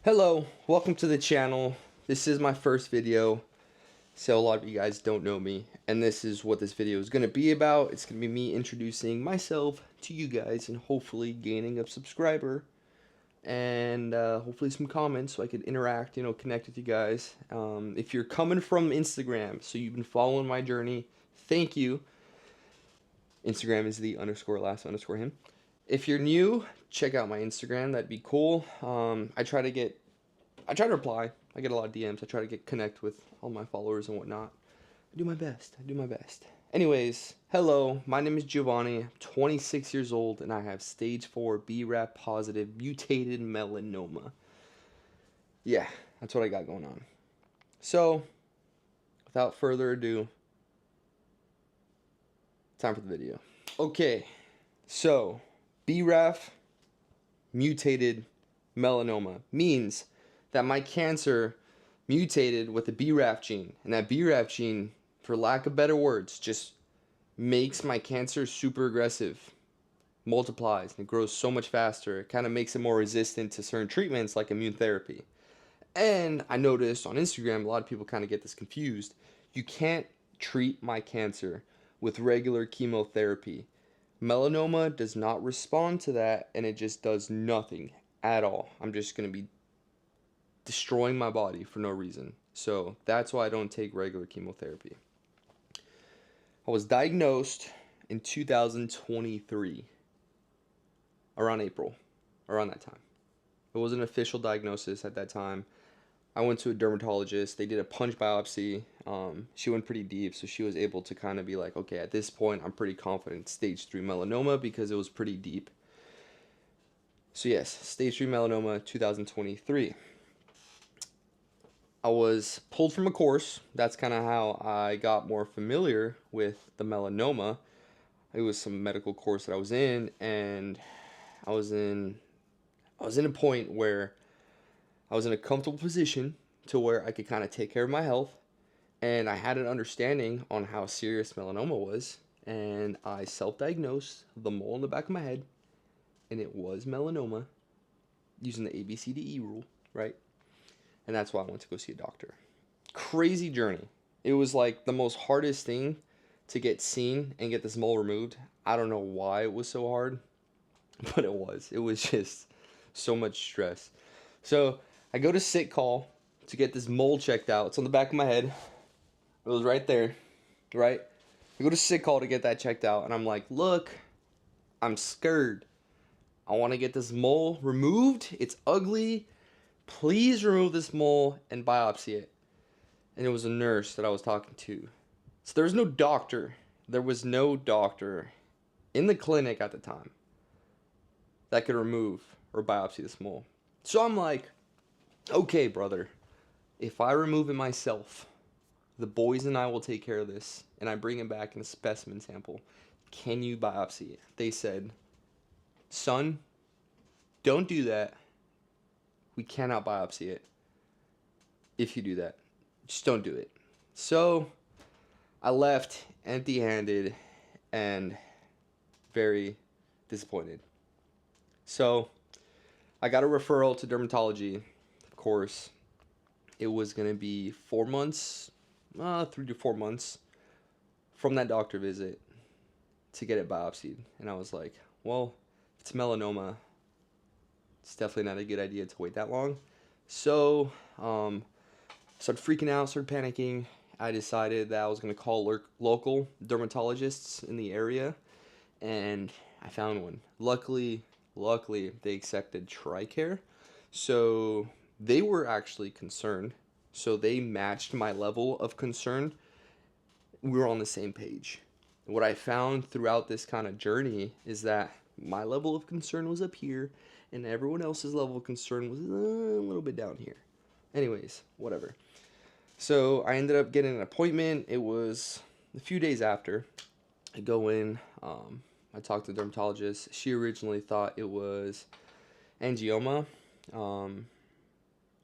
Hello, welcome to the channel. This is my first video, so a lot of you guys don't know me, and this is what this video is going to be about. It's going to be me introducing myself to you guys and hopefully gaining a subscriber and hopefully some comments so I could interact, connect with you guys. If you're coming from Instagram, so you've been following my journey, thank you. Instagram is the _last_him. If you're new, check out my Instagram. That'd be cool. I try to reply. I get a lot of DMs. I try to connect with all my followers and whatnot. I do my best. Anyways, hello. My name is Giovanni. I'm 26 years old, and I have stage 4 BRAF positive mutated melanoma. Yeah, that's what I got going on. So, without further ado, time for the video. Okay, so BRAF mutated melanoma means that my cancer mutated with the BRAF gene, and that BRAF gene, for lack of better words, just makes my cancer super aggressive, multiplies, and it grows so much faster. It kind of makes it more resistant to certain treatments like immune therapy. And I noticed on Instagram, a lot of people kind of get this confused. You can't treat my cancer with regular chemotherapy. Melanoma does not respond to that, and it just does nothing at all. I'm just going to be destroying my body for no reason. So that's why I don't take regular chemotherapy. I was diagnosed in 2023, around April, around that time. It wasn't an official diagnosis at that time. I went to a dermatologist. They did a punch biopsy. She went pretty deep, so she was able to kind of be like, okay, at this point, I'm pretty confident stage 3 melanoma because it was pretty deep. So yes, stage 3 melanoma, 2023. I was pulled from a course. That's kind of how I got more familiar with the melanoma. It was some medical course that I was in, and I was in a point where I was in a comfortable position to where I could kind of take care of my health, and I had an understanding on how serious melanoma was, and I self-diagnosed the mole in the back of my head, and it was melanoma, using the ABCDE rule, right? And that's why I went to go see a doctor. Crazy journey. It was like the most hardest thing to get seen and get this mole removed. I don't know why it was so hard, but it was. It was just so much stress. So I go to sick call to get this mole checked out. It's on the back of my head. It was right there, right? I go to sick call to get that checked out, and I'm like, look, I'm scared. I want to get this mole removed. It's ugly. Please remove this mole and biopsy it. And it was a nurse that I was talking to. So there was no doctor. There was no doctor in the clinic at the time that could remove or biopsy this mole. So I'm like, okay, brother, if I remove it myself, the boys and I will take care of this, and I bring it back in a specimen sample. Can you biopsy it? They said, son, don't do that. We cannot biopsy it. If you do that, just don't do it. So I left empty-handed and very disappointed. So I got a referral to dermatology. Of course, it was going to be 4 months, 3 to 4 months from that doctor visit to get it biopsied. And I was like, well, if it's melanoma, it's definitely not a good idea to wait that long. So, started freaking out, started panicking. I decided that I was going to call local dermatologists in the area, and I found one. Luckily, they accepted TRICARE, so they were actually concerned. So they matched my level of concern. We were on the same page. What I found throughout this kind of journey is that my level of concern was up here, and everyone else's level of concern was a little bit down here. Anyways, whatever. So I ended up getting an appointment. It was a few days after. I go in. I talked to the dermatologist. She originally thought it was angioma. I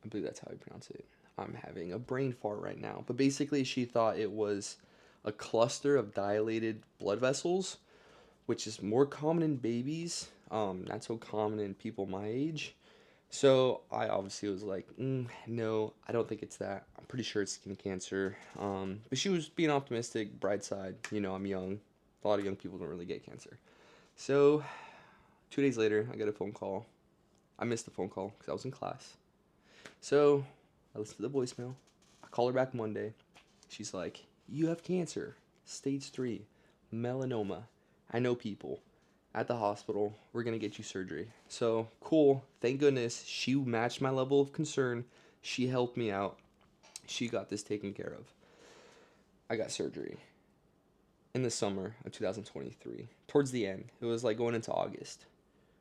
believe that's how you pronounce it. I'm having a brain fart right now. But basically, she thought it was a cluster of dilated blood vessels, which is more common in babies, not so common in people my age. So I obviously was like, no, I don't think it's that. I'm pretty sure it's skin cancer. But she was being optimistic, bright side. I'm young. A lot of young people don't really get cancer. So 2 days later, I get a phone call. I missed the phone call because I was in class. So I listen to the voicemail. I call her back Monday. She's like, "You have cancer, stage 3, melanoma. I know people at the hospital. We're going to get you surgery." So cool. Thank goodness she matched my level of concern. She helped me out. She got this taken care of. I got surgery in the summer of 2023, towards the end. It was like going into August.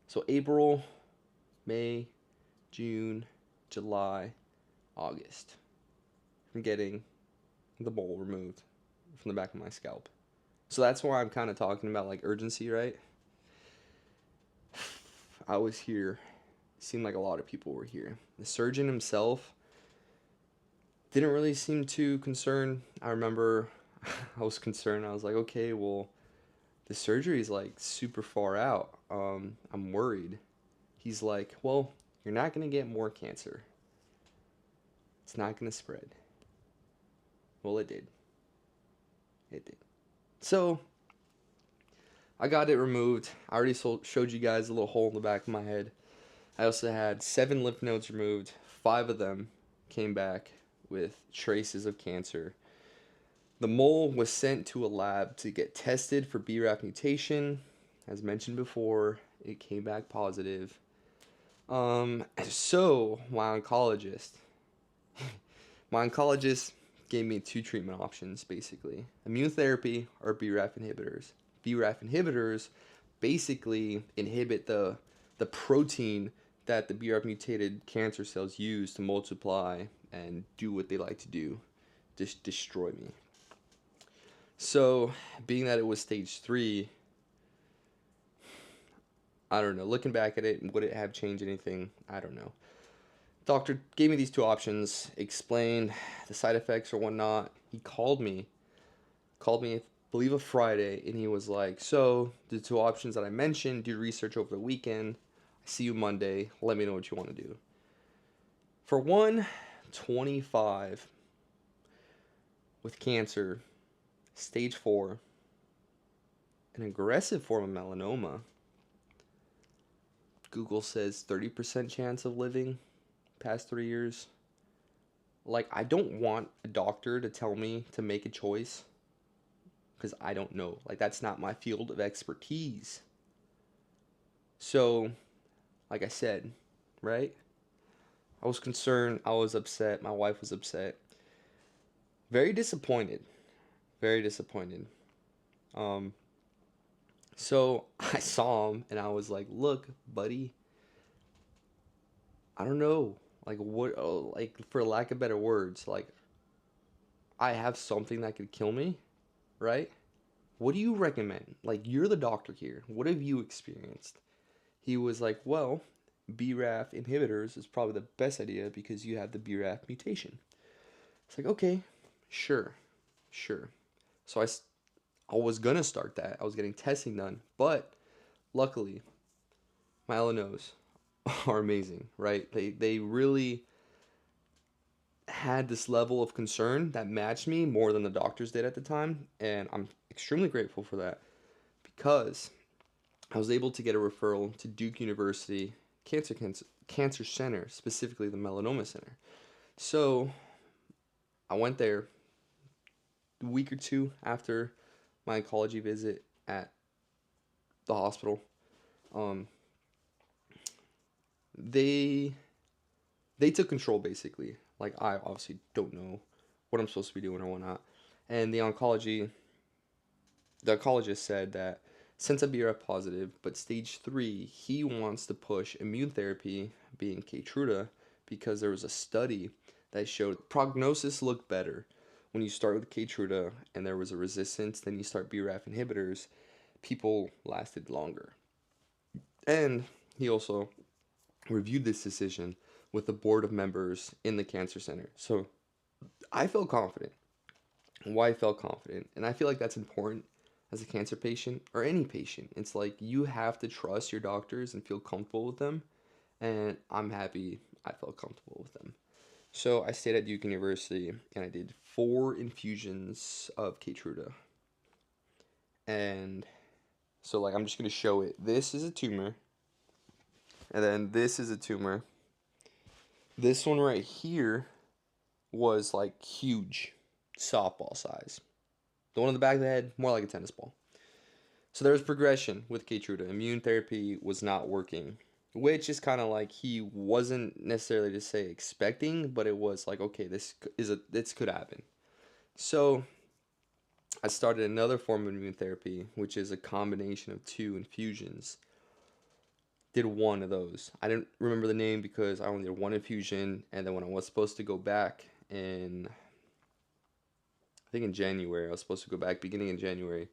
So April, May, June, July, August. I'm getting the mole removed from the back of my scalp. So that's why I'm kind of talking about like urgency, right? I was here. It seemed like a lot of people were here. The surgeon himself didn't really seem too concerned. I remember I was concerned. I was like, okay, well, the surgery is like super far out. I'm worried. He's like, well, you're not going to get more cancer. It's not going to spread. Well, it did. It did. So I got it removed. I already showed you guys a little hole in the back of my head. I also had 7 lymph nodes removed. 5 of them came back with traces of cancer. The mole was sent to a lab to get tested for BRAF mutation. As mentioned before, it came back positive. So my oncologist gave me 2 treatment options basically: immune therapy or BRAF inhibitors. BRAF inhibitors basically inhibit the protein that the BRAF mutated cancer cells use to multiply and do what they like to do, just destroy me. So, being that it was stage 3, I don't know. Looking back at it, would it have changed anything? I don't know. Doctor gave me these 2 options, explained the side effects or whatnot. He called me, I believe, a Friday, and he was like, "So, the 2 options that I mentioned, do research over the weekend. I see you Monday. Let me know what you want to do." For 125 with cancer, stage 4, an aggressive form of melanoma, Google says 30% chance of living past 3 years. Like, I don't want a doctor to tell me to make a choice because I don't know. Like, that's not my field of expertise. So, like I said, right? I was concerned. I was upset. My wife was upset. Very disappointed. Very disappointed. Um, so I saw him and I was like, "Look, buddy, I don't know. Like, what, like, for lack of better words, like, I have something that could kill me, right? What do you recommend? Like, you're the doctor here. What have you experienced?" He was like, "Well, BRAF inhibitors is probably the best idea because you have the BRAF mutation." It's like, okay, sure, sure. So I was gonna start that. I was getting testing done, but luckily, my LNOs are amazing, right? They really had this level of concern that matched me more than the doctors did at the time, and I'm extremely grateful for that because I was able to get a referral to Duke University Cancer Center, specifically the Melanoma Center. So I went there a week or 2 after my oncology visit at the hospital. Um, they they took control basically. Like, I obviously don't know what I'm supposed to be doing or whatnot, and the oncologist said that since I'm BRAF positive, but stage 3, he wants to push immune therapy, being Keytruda, because there was a study that showed prognosis looked better when you start with Keytruda and there was a resistance, then you start BRAF inhibitors, people lasted longer. And he also reviewed this decision with the board of members in the cancer center. So I felt confident. Why I felt confident. And I feel like that's important as a cancer patient or any patient. It's like you have to trust your doctors and feel comfortable with them. and I'm happy I felt comfortable with them. So I stayed at Duke University and I did 4 infusions of Keytruda. And so, like, I'm just going to show it. This is a tumor, and then this is a tumor. This one right here was like huge, softball size. The one on the back of the head, more like a tennis ball. So there was progression with Keytruda. Immune therapy was not working, which is kind of like he wasn't necessarily to say expecting, but it was like, okay, this could happen. So I started another form of immune therapy, which is a combination of 2 infusions. Did one of those. I didn't remember the name because I only did one infusion, and then when I was supposed to go back in, I think in January, I was supposed to go back beginning in January.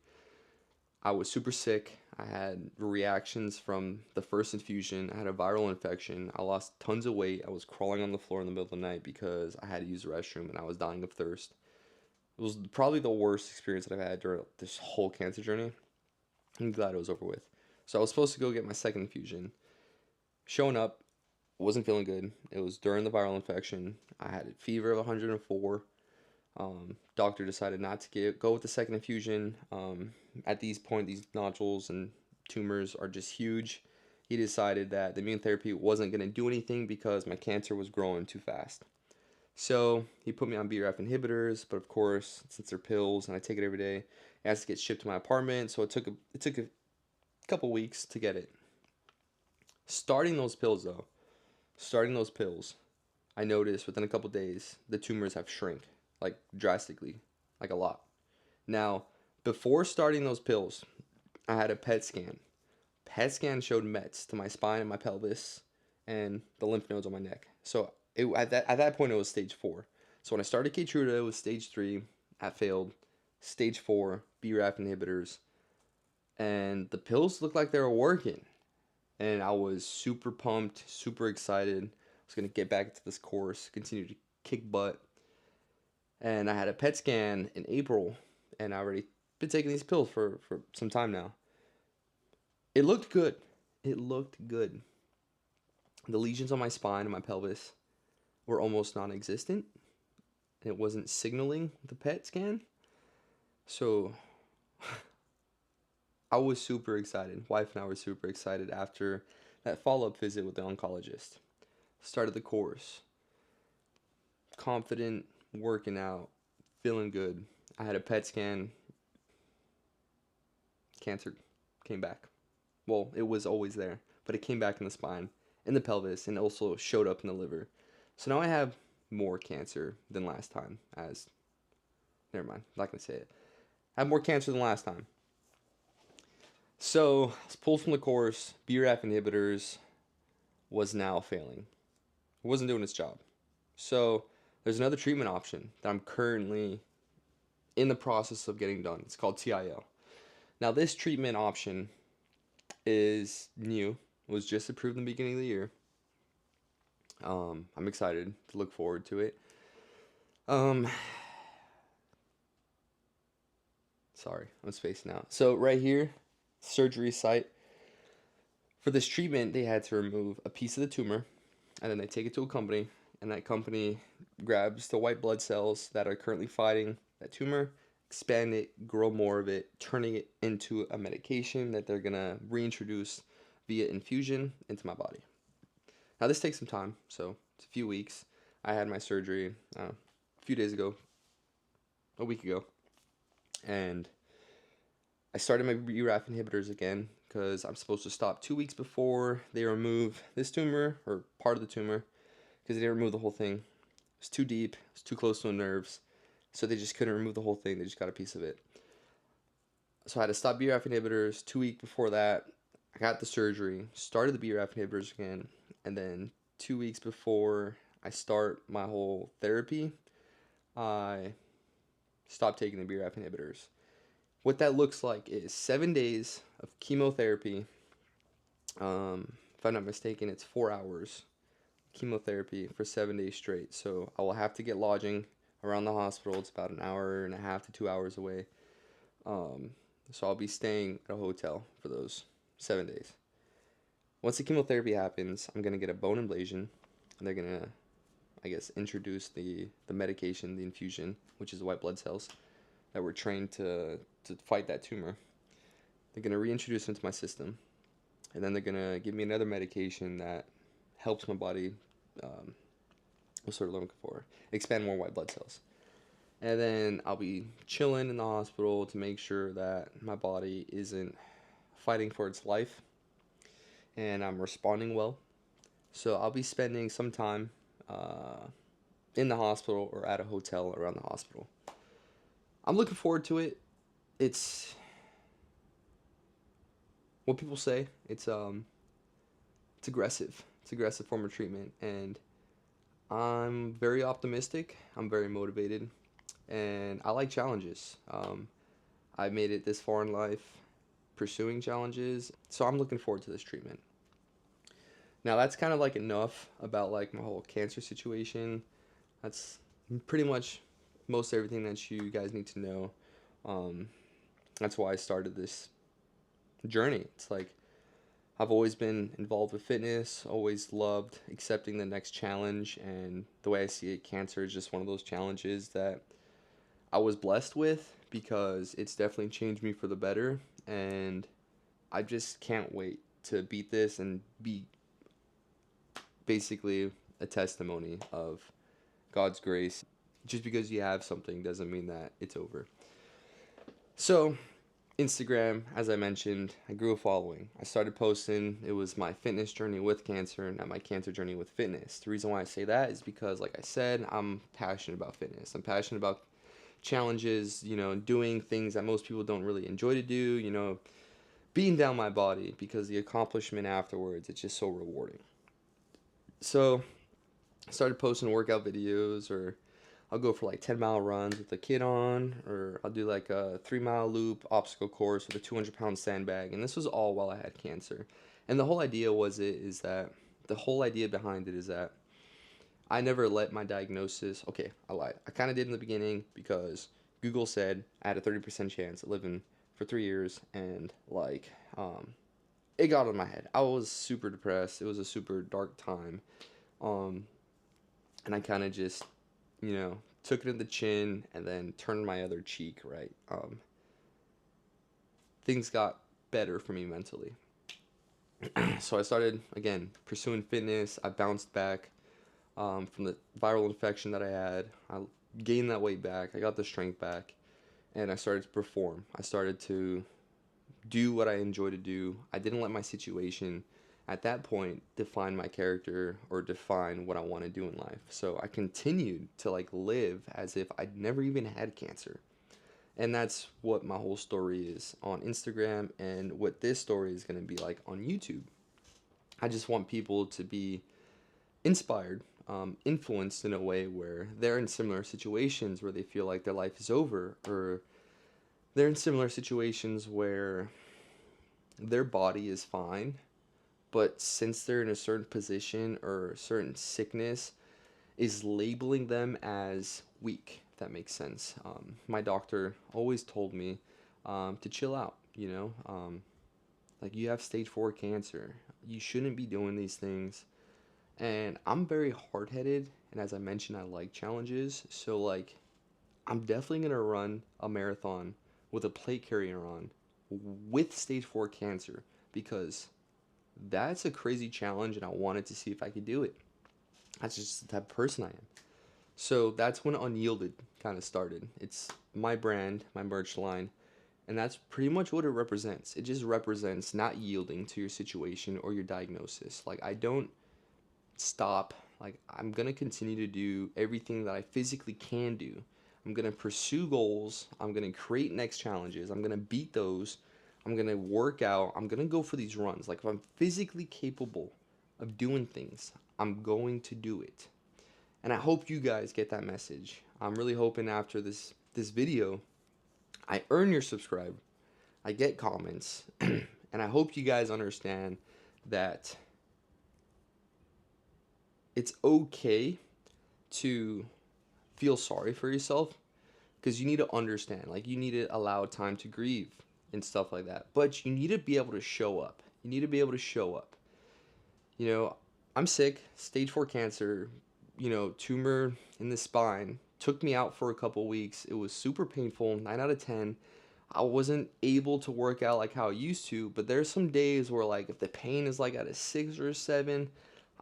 I was super sick. I had reactions from the first infusion. I had a viral infection. I lost tons of weight. I was crawling on the floor in the middle of the night because I had to use the restroom and I was dying of thirst. It was probably the worst experience that I've had during this whole cancer journey. I'm glad it was over with. So I was supposed to go get my second infusion. Showing up, wasn't feeling good. It was during the viral infection. I had a fever of 104. Doctor decided not to go with the second infusion. At these point, these nodules and tumors are just huge. He decided that the immune therapy wasn't going to do anything because my cancer was growing too fast. So he put me on BRAF inhibitors, but of course, since they're pills and I take it every day, it has to get shipped to my apartment. So it took a couple weeks to get it. Starting those pills though, starting those pills, I noticed within a couple days the tumors have shrunk like drastically, like a lot. Now, before starting those pills, I had a PET scan. PET scan showed Mets to my spine and my pelvis and the lymph nodes on my neck. So at that point it was stage 4. So when I started Keytruda, it was stage 3. I failed. Stage 4 BRAF inhibitors, and the pills looked like they were working. And I was super pumped, super excited. I was gonna get back into this course, continue to kick butt. And I had a PET scan in April, and I already been taking these pills for some time now. It looked good. It looked good. The lesions on my spine and my pelvis were almost non-existent. It wasn't signaling the PET scan. So I was super excited. Wife and I were super excited after that follow-up visit with the oncologist. Started the course. Confident, working out, feeling good. I had a PET scan. Cancer came back. Well, it was always there, but it came back in the spine, in the pelvis, and also showed up in the liver. So now I have more cancer than last time. Never mind, I'm not gonna say it. I have more cancer than last time. So I was pulled from the course. BRAF inhibitors was now failing. It wasn't doing its job. So there's another treatment option that I'm currently in the process of getting done. It's called TIL. Now this treatment option is new. It was just approved in the beginning of the year. I'm excited to look forward to it. Um, Sorry, I'm spacing out. So right here, surgery site. For this treatment, they had to remove a piece of the tumor, and then they take it to a company, and that company grabs the white blood cells that are currently fighting that tumor, expand it, grow more of it, turning it into a medication that they're gonna reintroduce via infusion into my body. Now this takes some time, so it's a few weeks. I had my surgery a few days ago, a week ago, and I started my BRAF inhibitors again because I'm supposed to stop 2 weeks before they remove this tumor or part of the tumor because they didn't remove the whole thing. It was too deep, it was too close to the nerves, so they just couldn't remove the whole thing. They just got a piece of it. So I had to stop BRAF inhibitors 2 weeks before that. I got the surgery, started the BRAF inhibitors again, and then 2 weeks before I start my whole therapy, I stopped taking the BRAF inhibitors. What that looks like is 7 days of chemotherapy. If I'm not mistaken, it's 4 hours chemotherapy for 7 days straight. So I will have to get lodging around the hospital. It's about an hour and a half to 2 hours away. So I'll be staying at a hotel for those 7 days. Once the chemotherapy happens, I'm gonna get a bone ablation, and they're gonna, I guess, introduce the medication, the infusion, which is white blood cells that were trained to fight that tumor. They're gonna reintroduce into my system, and then they're gonna give me another medication that helps my body. Um, what's sort of looking for? Expand more white blood cells. And then I'll be chilling in the hospital to make sure that my body isn't fighting for its life and I'm responding well. So I'll be spending some time uh, in the hospital or at a hotel around the hospital. I'm looking forward to it. It's what people say. It's aggressive. It's aggressive form of treatment, and I'm very optimistic. I'm very motivated, and I like challenges. I made it this far in life pursuing challenges, so I'm looking forward to this treatment. Now that's kind of like enough about like my whole cancer situation. That's pretty much most everything that you guys need to know. Um, that's why I started this journey. It's like I've always been involved with fitness, always loved accepting the next challenge, and the way I see it, cancer is just one of those challenges that I was blessed with because it's definitely changed me for the better, and I just can't wait to beat this and be basically a testimony of God's grace. Just because you have something doesn't mean that it's over. So, Instagram, as I mentioned, I grew a following. I started posting. It was my fitness journey with cancer, not my cancer journey with fitness. The reason why I say that is because, like I said, I'm passionate about fitness. I'm passionate about challenges, doing things that most people don't really enjoy to do, beating down my body because the accomplishment afterwards, it's just so rewarding. So, I started posting workout videos, or I'll go for like 10-mile runs with a kid on, or I'll do like a 3-mile loop obstacle course with a 200-pound sandbag. And this was all while I had cancer. And the whole idea the whole idea behind it is that I never let my diagnosis, okay, I lied. I kind of did in the beginning because Google said I had a 30% chance of living for 3 years, and like, it got on my head. I was super depressed. It was a super dark time. Um, and I kind of just, took it in the chin and then turned my other cheek, right? Things got better for me mentally. So I started, again, pursuing fitness. I bounced back from the viral infection that I had. I gained that weight back. I got the strength back. And I started to perform. I started to do what I enjoy to do. I didn't let my situation at that point define my character or define what I want to do in life. So I continued to like live as if I'd never even had cancer. And that's what my whole story is on Instagram and what this story is going to be like on YouTube. I just want people to be inspired, influenced in a way where they're in similar situations where they feel like their life is over, or they're in similar situations where their body is fine, but since they're in a certain position or a certain sickness is labeling them as weak, if that makes sense. My doctor always told me to chill out, like you have stage 4 cancer. You shouldn't be doing these things. And I'm very hard headed. And as I mentioned, I like challenges. So, like, I'm definitely going to run a marathon with a plate carrier on with stage 4 cancer because that's a crazy challenge and I wanted to see if I could do it. That's just the type of person I am. So that's when Unyielded kind of started. It's my brand, my merch line, and that's pretty much what it represents. It just represents not yielding to your situation or your diagnosis. Like, I don't stop. Like, I'm going to continue to do everything that I physically can do. I'm going to pursue goals. I'm going to create next challenges. I'm going to beat those. I'm going to work out. I'm going to go for these runs. Like, if I'm physically capable of doing things, I'm going to do it. And I hope you guys get that message. I'm really hoping after this video, I earn your subscribe. I get comments. And I hope you guys understand that it's okay to feel sorry for yourself, because you need to understand, like, you need to allow time to grieve and stuff like that, but you need to be able to show up. You need to be able to show up. You know, I'm sick, stage 4 cancer, tumor in the spine. Took me out for a couple weeks. It was super painful, 9 out of 10. I wasn't able to work out like how I used to, but there's some days where like if the pain is like at a 6 or a 7,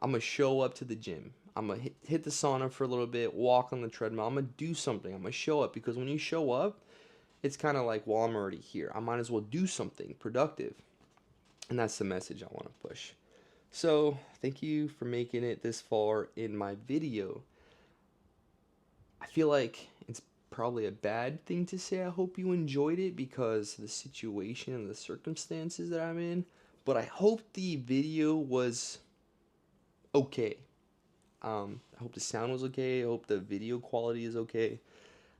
I'm gonna show up to the gym. I'm gonna hit the sauna for a little bit, walk on the treadmill. I'm gonna do something. I'm gonna show up because when you show up, it's kind of like, well, I'm already here. I might as well do something productive. And that's the message I want to push. So, thank you for making it this far in my video. I feel like it's probably a bad thing to say I hope you enjoyed it because of the situation and the circumstances that I'm in, but I hope the video was okay. I hope the sound was okay. I hope the video quality is okay.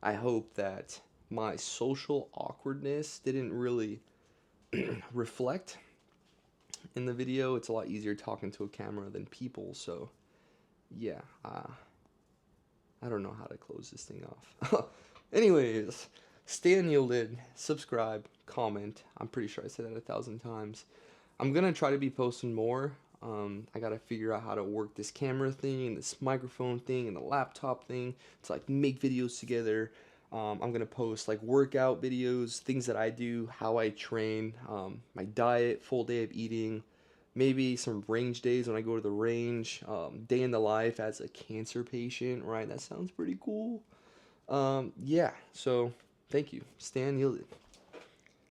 I hope that my social awkwardness didn't really reflect in the video. It's a lot easier talking to a camera than people, so yeah, I don't know how to close this thing off. Anyways, stay unyielded, subscribe, comment. I'm pretty sure I said that 1,000 times. I'm gonna try to be posting more. I gotta figure out how to work this camera thing and this microphone thing and the laptop thing to like make videos together. I'm gonna post like workout videos, things that I do, how I train, my diet, full day of eating, maybe some range days when I go to the range, day in the life as a cancer patient, right? That sounds pretty cool. Yeah, so thank you. Stan yielded.